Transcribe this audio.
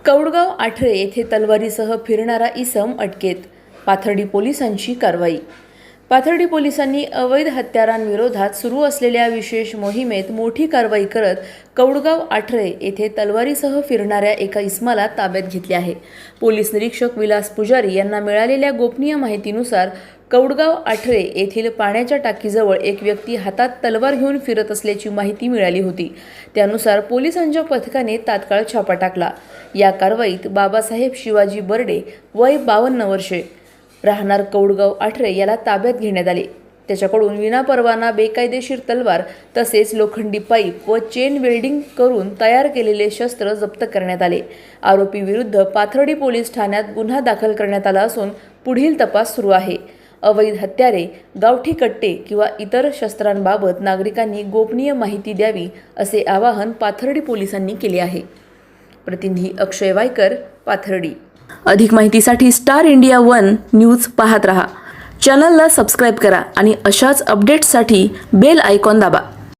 कौडगाव आठरे येथे तलवारीसह फिरणारा इसम अटकेत. पाथर्डी पोलिसांची कारवाई. पाथर्डी पोलिसांनी अवैध हत्यारांविरोधात सुरू असलेल्या विशेष मोहिमेत मोठी कारवाई करत कौडगाव आठरे येथे तलवारीसह फिरणाऱ्या एका इसमाला ताब्यात घेतले आहे. पोलीस निरीक्षक विलास पुजारी यांना मिळालेल्या गोपनीय माहितीनुसार कौडगाव आठरे येथील पाण्याच्या टाकीजवळ एक व्यक्ती हातात तलवार घेऊन फिरत असल्याची माहिती मिळाली होती. त्यानुसार पोलिसांच्या पथकाने तात्काळ छापा टाकला. या कारवाईत बाबासाहेब शिवाजी बर्डे वय 52 वर्षे राहणार कौडगाव आठरे याला ताब्यात घेण्यात आले. त्याच्याकडून विनापरवाना बेकायदेशीर तलवार तसेच लोखंडी पाईप व चेन वेल्डिंग करून तयार केलेले शस्त्र जप्त करण्यात आले. आरोपी विरुद्ध पाथर्डी पोलीस ठाण्यात गुन्हा दाखल करण्यात आला असून पुढील तपास सुरू आहे. अवैध हत्यारे, गावठी कट्टे किंवा इतर शस्त्रांबाबत नागरिकांनी गोपनीय माहिती द्यावी असे आवाहन पाथर्डी पोलिसांनी केले आहे. प्रतिनिधी अक्षय वायकर, पाथर्डी. अधिक माहितीसाठी स्टार इंडिया 1 न्यूज पाहत रहा. चॅनलला सबस्क्राईब करा आणि अशाच अपडेट्ससाठी बेल आयकॉन दाबा.